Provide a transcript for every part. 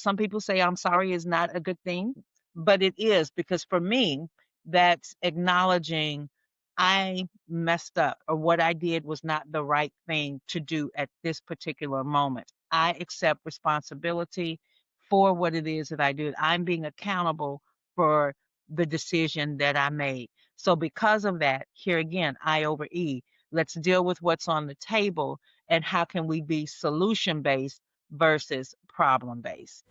Some people say I'm sorry is not a good thing, but it is because for me, that's acknowledging I messed up or what I did was not the right thing to do at this particular moment. I accept responsibility for what it is that I do. I'm being accountable for the decision that I made. So because of that, here again, I over E. Let's deal with what's on the table and how can we be solution based versus problem based.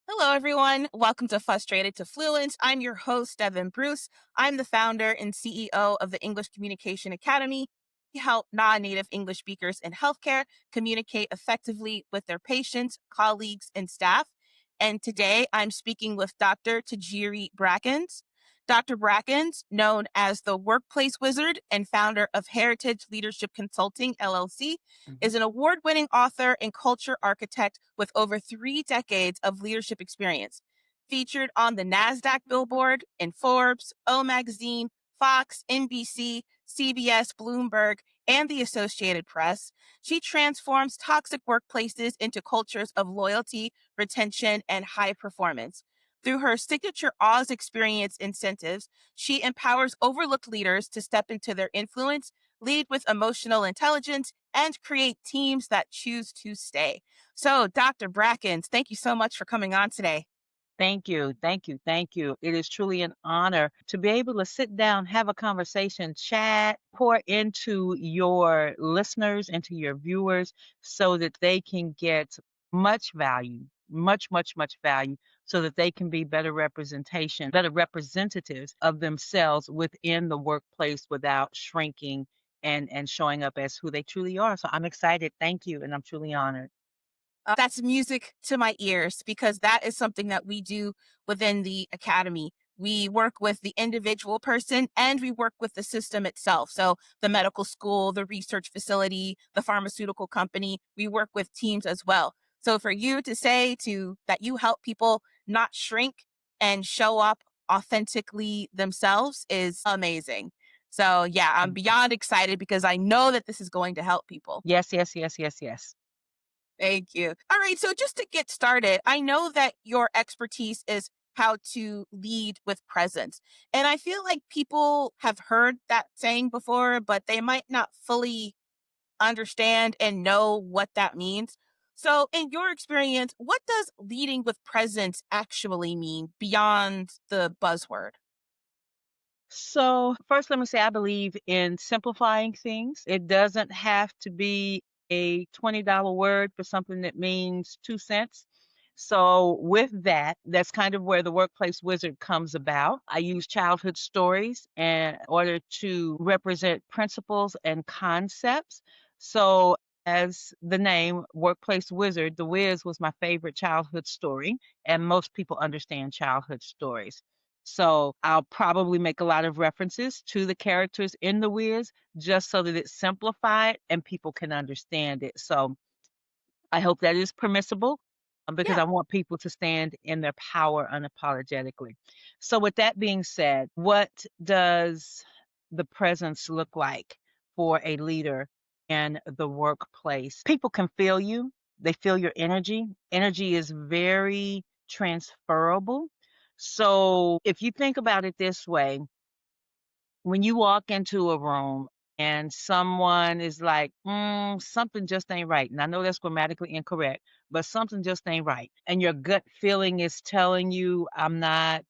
Hello, everyone. Welcome to Frustrated to Fluent. I'm your host, Devon Bruce. I'm the founder and CEO of the English Communication Academy. We help non-native English speakers in healthcare communicate effectively with their patients, colleagues, and staff. And today I'm speaking with Dr. Tajiri Brackens. Dr. Brackens, known as the Workplace Wizard and founder of Heritage Leadership Consulting, LLC, is an award-winning author and culture architect with over 3 decades of leadership experience. Featured on the NASDAQ billboard, in Forbes, O Magazine, Fox, NBC, CBS, Bloomberg, and the Associated Press, she transforms toxic workplaces into cultures of loyalty, retention, and high performance. Through her signature Oz experience incentives, she empowers overlooked leaders to step into their influence, lead with emotional intelligence, and create teams that choose to stay. So, Dr. Brackens, thank you so much for coming on today. Thank you. Thank you. Thank you. It is truly an honor to be able to sit down, have a conversation, chat, pour into your listeners, into your viewers, so that they can get much value, much value, so that they can be better representation, better representatives of themselves within the workplace without shrinking and showing up as who they truly are. So I'm excited. Thank you. And I'm truly honored. That's music to my ears because that is something that we do within the academy. We work with the individual person and we work with the system itself. So the medical school, the research facility, the pharmaceutical company, we work with teams as well. So for you to say to that you help people not shrink and show up authentically themselves is amazing. So yeah, I'm Thank you. beyond excited because I know that this is going to help people. Yes, yes, yes, yes, yes. Thank you. All right. So just to get started, I know that your expertise is how to lead with presence. And I feel like people have heard that saying before, but they might not fully understand and know what that means. So, in your experience, what does leading with presence actually mean beyond the buzzword? So, first, let me say I believe in simplifying things. It doesn't have to be a $20 word for something that means 2 cents. So, with that, that's kind of where the workplace wizard comes about. I use childhood stories in order to represent principles and concepts. So, as the name Workplace Wizard, The Wiz was my favorite childhood story, and most people understand childhood stories. So I'll probably make a lot of references to the characters in The Wiz just so that it's simplified and people can understand it. So I hope that is permissible because Yeah. I want people to stand in their power unapologetically. So, with that being said, what does the presence look like for a leader in the workplace? People can feel you, they feel your energy. Energy is very transferable. So, if you think about it this way, when you walk into a room and someone is like, something just ain't right. And I know that's grammatically incorrect, but something just ain't right. And your gut feeling is telling you, I'm not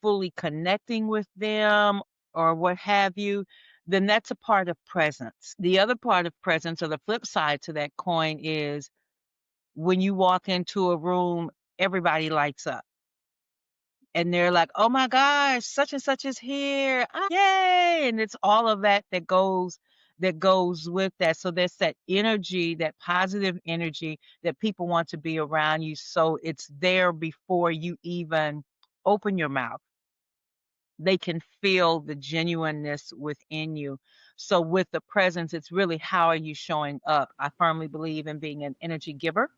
fully connecting with them or what have you, then that's a part of presence. The other part of presence, or the flip side to that coin, is when you walk into a room, everybody lights up and they're like, "Oh my gosh, such and such is here. Ah, yay!" And it's all of that goes with that. So there's that energy, that positive energy that people want to be around you. So it's there before you even open your mouth. They can feel the genuineness within you. So with the presence, it's really how are you showing up? I firmly believe in being an energy giver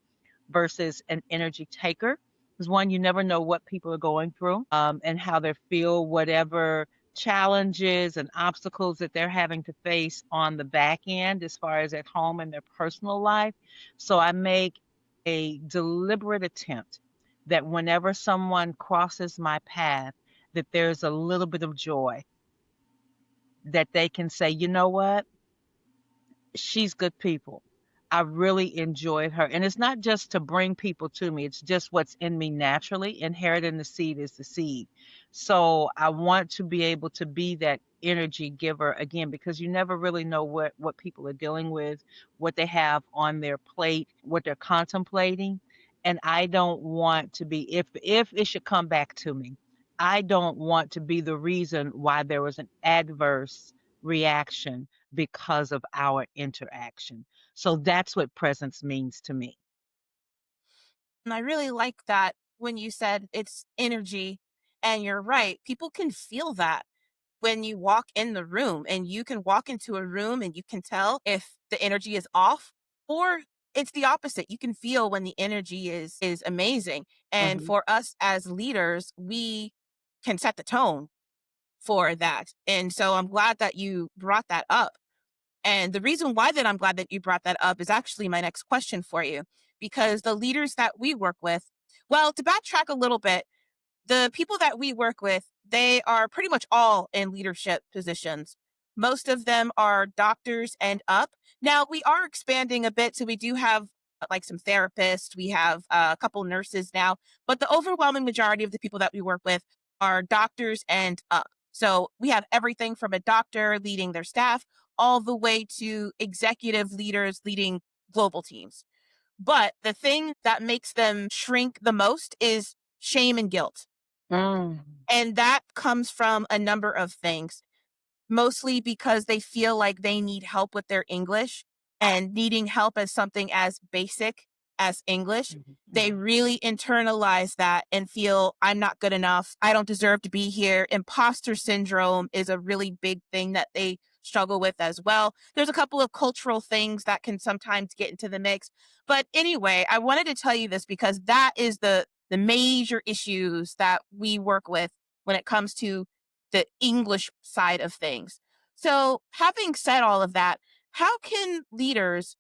versus an energy taker. because one, you never know what people are going through, and how they feel, whatever challenges and obstacles that they're having to face on the back end as far as at home and their personal life. So I make a deliberate attempt that whenever someone crosses my path, that there's a little bit of joy that they can say, you know what? She's good people. I really enjoyed her. And it's not just to bring people to me, it's just what's in me naturally. Inherent in the seed is the seed. So I want to be able to be that energy giver again, because you never really know what people are dealing with, what they have on their plate, what they're contemplating. And I don't want to be, if it should come back to me, I don't want to be the reason why there was an adverse reaction because of our interaction. So that's what presence means to me. And I really like that when you said it's energy. And you're right. People can feel that when you walk in the room, and you can walk into a room and you can tell if the energy is off, or it's the opposite. You can feel when the energy is amazing. And Mhm. for us as leaders, we can set the tone for that. And so I'm glad that you brought that up. And the reason why that I'm glad that you brought that up is actually my next question for you, because the leaders that we work with, well, to backtrack a little bit, the people that we work with, they are pretty much all in leadership positions. Most of them are doctors and up. Now we are expanding a bit, so we do have like some therapists, we have a couple nurses now, but the overwhelming majority of the people that we work with are doctors and up. So we have everything from a doctor leading their staff all the way to executive leaders leading global teams. But the thing that makes them shrink the most is shame and guilt. Mm. And that comes from a number of things, mostly because they feel like they need help with their English, and needing help as something as basic as English. Mhm, They mhm. really internalize that and feel, I'm not good enough. I don't deserve to be here. Imposter syndrome is a really big thing that they struggle with as well. There's a couple of cultural things that can sometimes get into the mix. But anyway, I wanted to tell you this because that is the major issues that we work with when it comes to the English side of things. So, having said all of that, how can leaders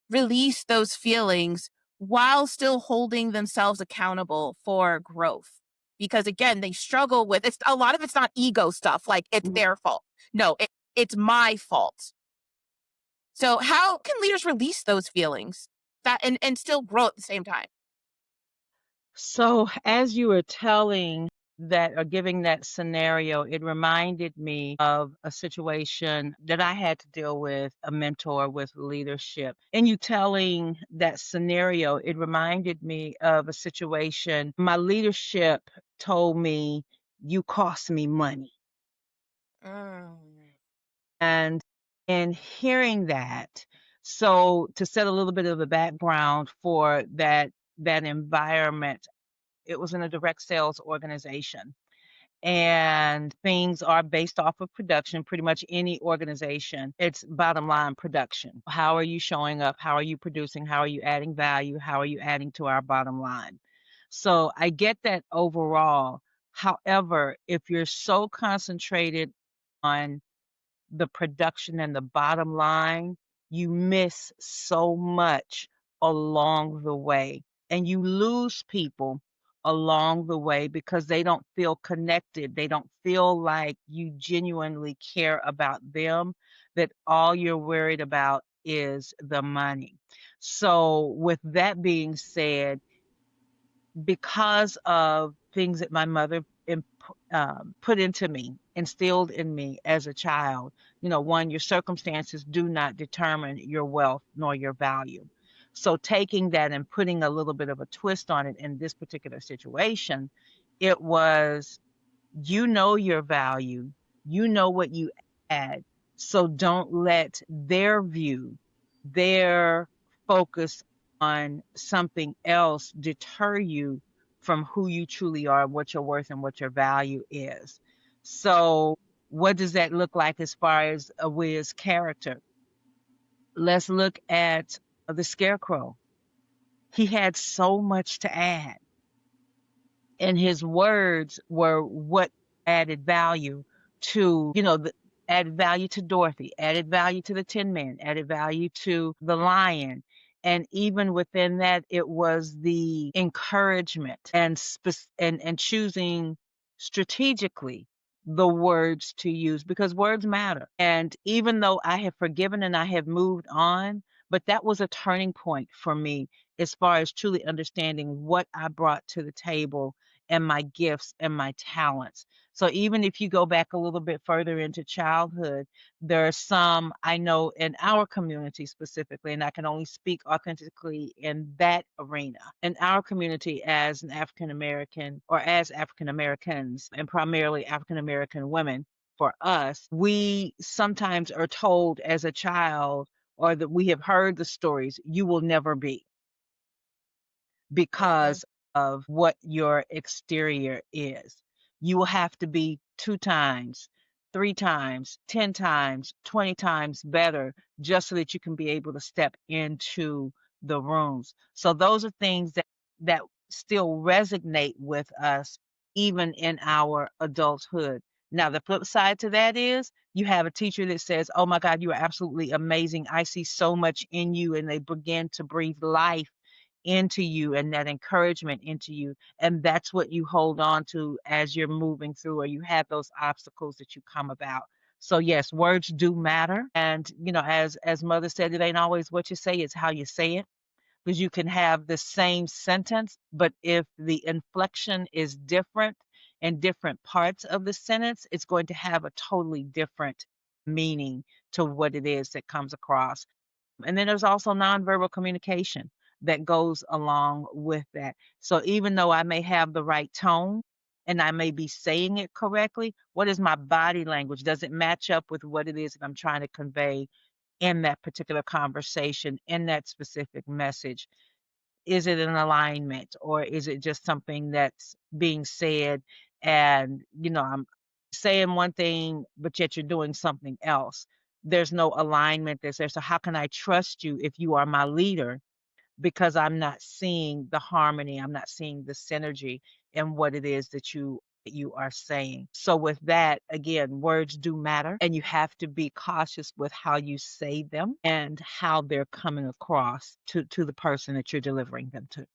release those feelings while still holding themselves accountable for growth? Because again, they struggle with it's a lot of it's not ego stuff, like it's Mhm. their fault. No, it's my fault. So, how can leaders release those feelings that and still grow at the same time? So as you were telling that or giving that scenario, it reminded me of a situation that I had to deal with, a mentor with leadership. And you telling that scenario, it reminded me of a situation my leadership told me, you cost me money. Mm. And in hearing that, so to set a little bit of the background for that environment, it was in a direct sales organization. And things are based off of production, pretty much any organization. It's bottom line production. How are you showing up? How are you producing? How are you adding value? How are you adding to our bottom line? So I get that overall. However, if you're so concentrated on the production and the bottom line, you miss so much along the way. And you lose people along the way because they don't feel connected. They don't feel like you genuinely care about them, that all you're worried about is the money. So, with that being said, because of things that my mother put into me, instilled in me as a child. You know, one, your circumstances do not determine your wealth nor your value. So taking that and putting a little bit of a twist on it in this particular situation, it was, you know your value, you know what you add. So don't let their view, their focus on something else deter you from who you truly are, what your worth and what your value is. So what does that look like as far as a Wiz character? Let's look at the Scarecrow. He had so much to add, and his words were what added value to, added value to Dorothy, added value to the Tin Man, added value to the lion. And even within that, it was the encouragement and and choosing strategically the words to use, because words matter. And even though I have forgiven and I have moved on, but that was a turning point for me as far as truly understanding what I brought to the table and my gifts and my talents. So even if you go back a little bit further into childhood, there are some I know in our community specifically, and I can only speak authentically in that arena. In our community, as an African American or as African Americans, and primarily African American women, for us, we sometimes are told as a child, or that we have heard the stories, you will never be, Absolutely. because of what your exterior is. You will have to be 2 times, 3 times, 10 times, 20 times better just so that you can be able to step into the rooms. So those are things that still resonate with us even in our adulthood. Now, the flip side to that is you have a teacher that says, "Oh my God, you are absolutely amazing. I see so much in you." And they begin to breathe life into you and that encouragement into you. And that's what you hold on to as you're moving through, or you have those obstacles that you come about. So yes, words do matter. And as mother said, it ain't always what you say, it's how you say it. Because you can have the same sentence, but if the inflection is different in different parts of the sentence, it's going to have a totally different meaning to what it is that comes across. And then there's also nonverbal communication that goes along with that. So even though I may have the right tone and I may be saying it correctly, what is my body language? Does it match up with what it is that I'm trying to convey in that particular conversation, in that specific message? Is it an alignment, or is it just something that's being said and, I'm saying one thing, but yet you're doing something else? There's no alignment that's there. So how can I trust you if you are my leader? Because I'm not seeing the harmony, I'm not seeing the synergy in what it is that you are saying. So with that, again, words do matter, and you have to be cautious with how you say them and how they're coming across to the person that you're delivering them to.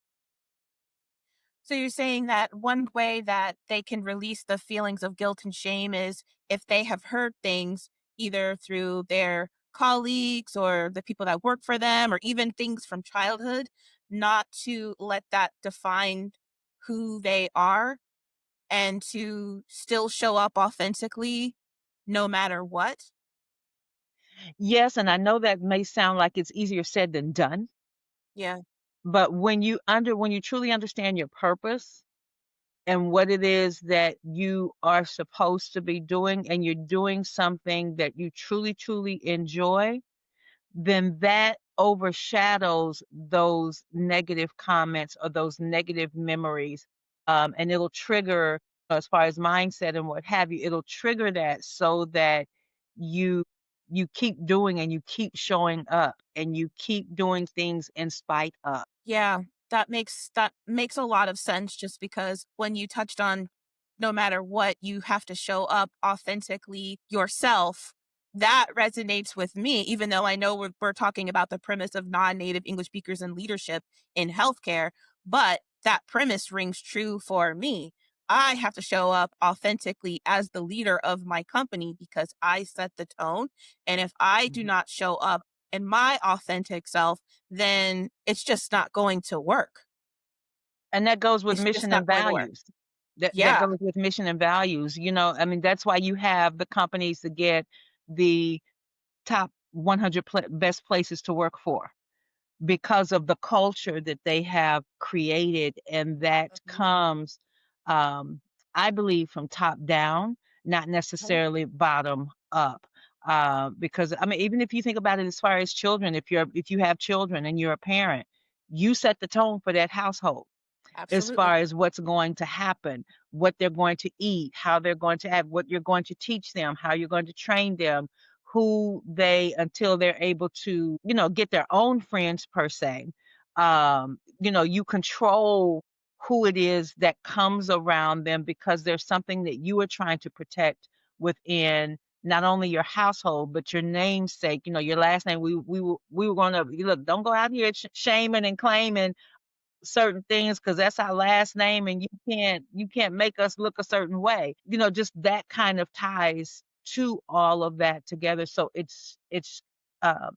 So you're saying that one way that they can release the feelings of guilt and shame is if they have heard things either through their colleagues or the people that work for them or even things from childhood, not to let that define who they are and to still show up authentically no matter what. Yes, and I know that may sound like it's easier said than done, Yeah. but when you truly understand your purpose and what it is that you are supposed to be doing, and you're doing something that you truly, truly enjoy, then that overshadows those negative comments or those negative memories. And it'll trigger, as far as mindset and what have you, it'll trigger that so that you you keep doing and you keep showing up and you keep doing things in spite of. Yeah, that makes a lot of sense just because when you touched on no matter what, you have to show up authentically yourself. That resonates with me, even though I know we're talking about the premise of non-native English speakers and leadership in healthcare, but that premise rings true for me. I have to show up authentically as the leader of my company because I set the tone. And if I do Mhm. not show up in my authentic self, then it's just not going to work. And that goes with It's just mission not and going to work. values. That Yeah, goes with mission and values. I mean, that's why you have the companies that get the top 100 best places to work for, because of the culture that they have created, and that mhm, comes, um, I believe, from top down, not mhm, necessarily bottom up. Because I mean, even if you think about it as far as children, if you have children and you're a parent, you set the tone for that household as absolutely. far as what's going to happen, what they're going to eat, how they're going to have, what you're going to teach them, how you're going to train them, who they, until they're able to, get their own friends per se. You control. who it is that comes around them because there's something that you are trying to protect within not only your household but your namesake, your last name. We were going to look. Don't go out here shaming and claiming certain things because that's our last name and you can't make us look a certain way. Just that kind of ties to all of that together. So it's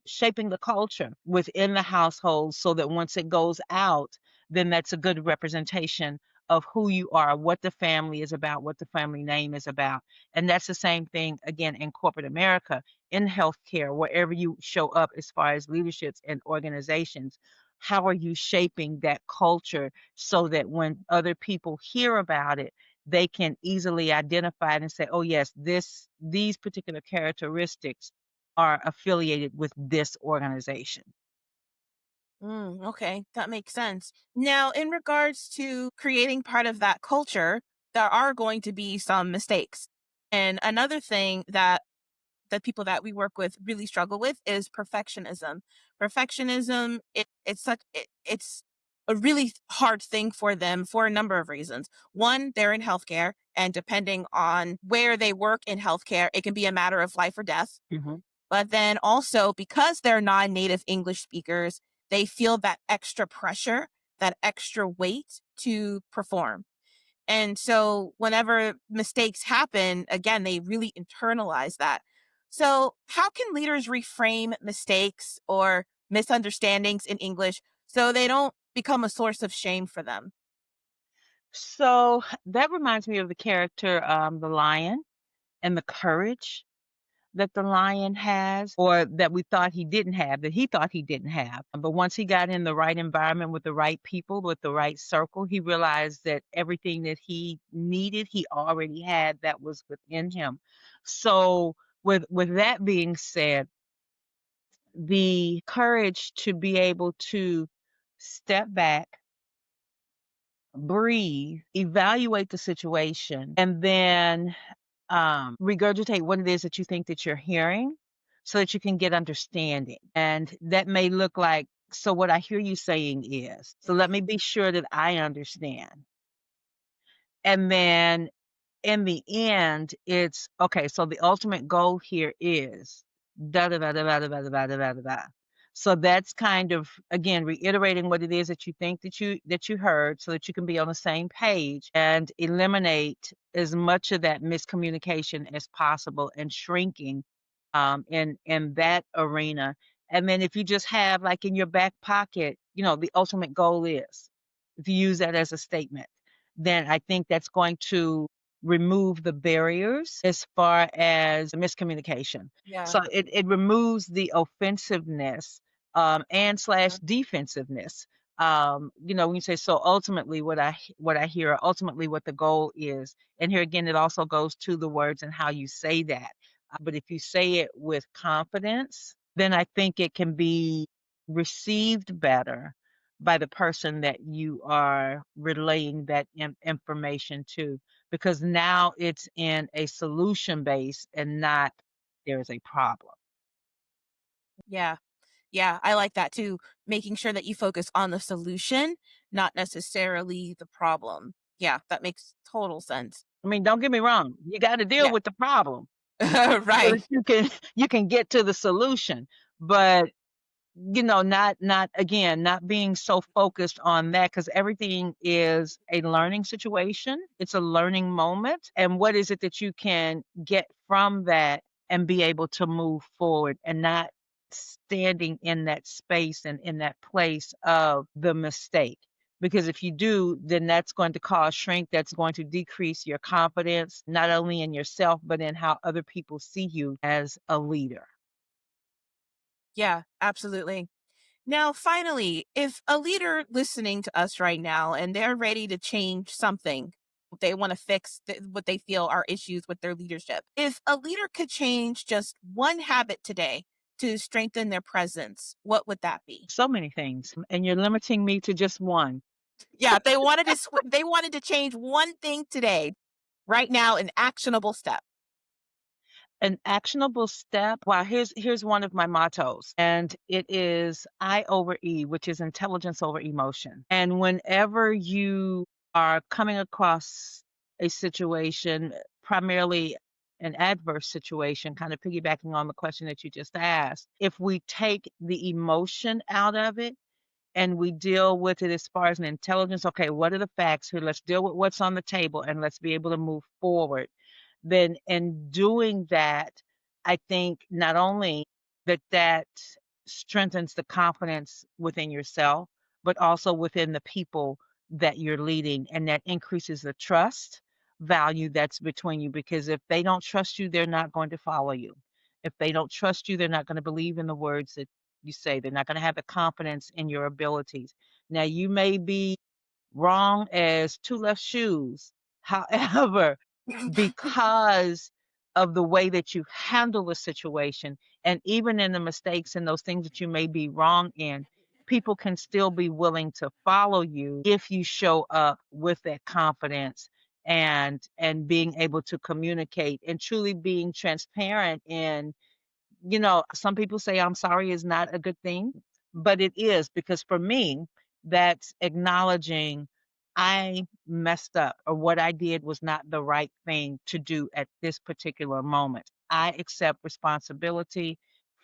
shaping the culture within the household so that once it goes out, then that's a good representation of who you are, what the family is about, what the family name is about. And that's the same thing again in corporate America, in healthcare, wherever you show up as far as leaderships and organizations. How are you shaping that culture so that when other people hear about it, they can easily identify it and say, "Oh yes, these particular characteristics are affiliated with this organization." Okay, that makes sense. Now, in regards to creating part of that culture, there are going to be some mistakes. And another thing that the people that we work with really struggle with is perfectionism. Perfectionism, it's a really hard thing for them for a number of reasons. One, they're in healthcare, and depending on where they work in healthcare, it can be a matter of life or death. Mhm. But then also, because they're non-native English speakers, they feel that extra pressure, that extra weight to perform. And so whenever mistakes happen, again, they really internalize that. So, how can leaders reframe mistakes or misunderstandings in English so they don't become a source of shame for them? So that reminds me of the character, the lion, and the courage that the lion has, or that we thought he didn't have, that he thought he didn't have. But once he got in the right environment with the right people, with the right circle, he realized that everything that he needed, he already had that was within him. So with that being said, the courage to be able to step back, breathe, evaluate the situation, and then regurgitate what it is that you think that you're hearing so that you can get understanding. And that may look like, so what I hear you saying is, so let me be sure that I understand. And then in the end, it's okay. So the ultimate goal here is da da da da da da da da da da da. Da. So that's kind of again reiterating what it is that you think that you heard, so that you can be on the same page and eliminate as much of that miscommunication as possible and shrinking in that arena. And then if you just have like in your back pocket, the ultimate goal is, if you use that as a statement, then I think that's going to remove the barriers as far as miscommunication. Yeah. So it removes the offensiveness and slash defensiveness. When you say, so ultimately what I hear, ultimately what the goal is, and here again it also goes to the words and how you say that. But if you say it with confidence, then I think it can be received better by the person that you are relaying that information to, because now it's in a solution base and not there's a problem. Yeah. Yeah, I like that too. Making sure that you focus on the solution, not necessarily the problem. Yeah, that makes total sense. I mean, don't get me wrong, you got to deal Yeah. with the problem so Right. that you can get to the solution. But not again, not being so focused on that, because everything is a learning situation. It's a learning moment. And what is it that you can get from that and be able to move forward and not standing in that space and in that place of the mistake. Because if you do, then that's going to cause shrink. That's going to decrease your confidence, not only in yourself, but in how other people see you as a leader. Yeah, absolutely. Now, finally, if a leader listening to us right now and they're ready to change something, they want to fix what they feel are issues with their leadership. If a leader could change just one habit today to strengthen their presence, what would that be? So many things. And you're limiting me to just one. Yeah, if they wanted to they wanted to change one thing today, right now, an actionable step. An actionable step. Wow, here's one of my mottos, and it is I over E, which is intelligence over emotion. And whenever you are coming across a situation, primarily an adverse situation, kind of piggybacking on the question that you just asked, if we take the emotion out of it and we deal with it as far as an intelligence, okay, what are the facts here? Let's deal with what's on the table and let's be able to move forward. Then in doing that, I think not only that strengthens the confidence within yourself, but also within the people that you're leading, and that increases the trust value that's between you, because if they don't trust you, they're not going to follow you. If they don't trust you, they're not going to believe in the words that you say. They're not going to have the confidence in your abilities. Now, you may be wrong as two left shoes. However, because of the way that you handle the situation, and even in the mistakes and those things that you may be wrong in, people can still be willing to follow you if you show up with that confidence and being able to communicate and truly being transparent in, some people say I'm sorry is not a good thing, but it is, because for me, that's acknowledging I messed up, or what I did was not the right thing to do at this particular moment. I accept responsibility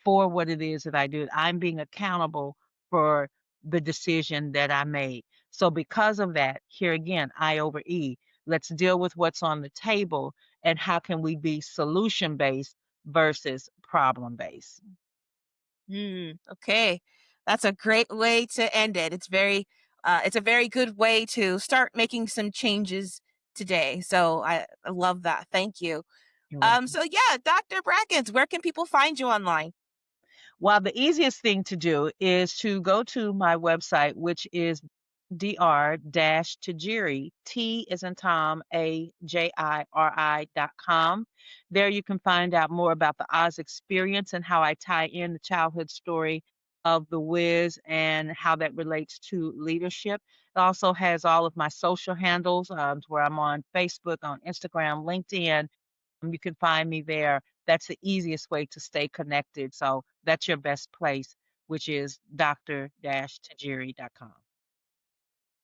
for what it is that I do. I'm being accountable for the decision that I made. So because of that, here again, I over E. Let's deal with what's on the table and how can we be solution based versus problem based. Okay. That's a great way to end it. It's a very good way to start making some changes today. So I love that. Thank you. You're welcome. So yeah, Dr. Brackens, where can people find you online? Well, the easiest thing to do is to go to my website, which is dr-tajiri, T as in Tom, AJIRI.com. There you can find out more about the Oz experience and how I tie in the childhood story of the Wiz and how that relates to leadership. It also has all of my social handles, where I'm on Facebook, on Instagram, LinkedIn. You can find me there. That's the easiest way to stay connected. So that's your best place, which is dr-tajiri.com.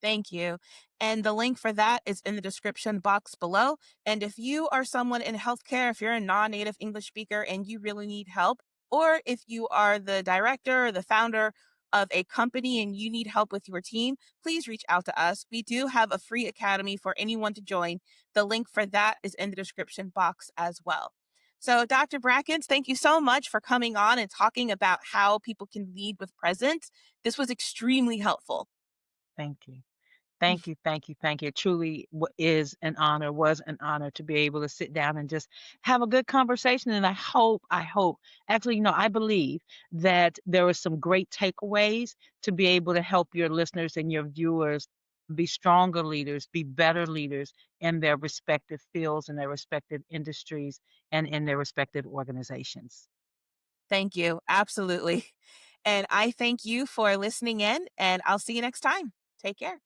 Thank you. And the link for that is in the description box below. And if you are someone in healthcare, if you're a non native English speaker and you really need help, or if you are the director or the founder of a company and you need help with your team, please reach out to us. We do have a free academy for anyone to join. The link for that is in the description box as well. So, Dr. Brackens, thank you so much for coming on and talking about how people can lead with presence. This was extremely helpful. Thank you. Thank you, thank you, thank you. It truly is an honor, was an honor to be able to sit down and just have a good conversation. And actually, I believe that there were some great takeaways to be able to help your listeners and your viewers be stronger leaders, be better leaders in their respective fields and their respective industries and in their respective organizations. Thank you. Absolutely. And I thank you for listening in, and I'll see you next time. Take care.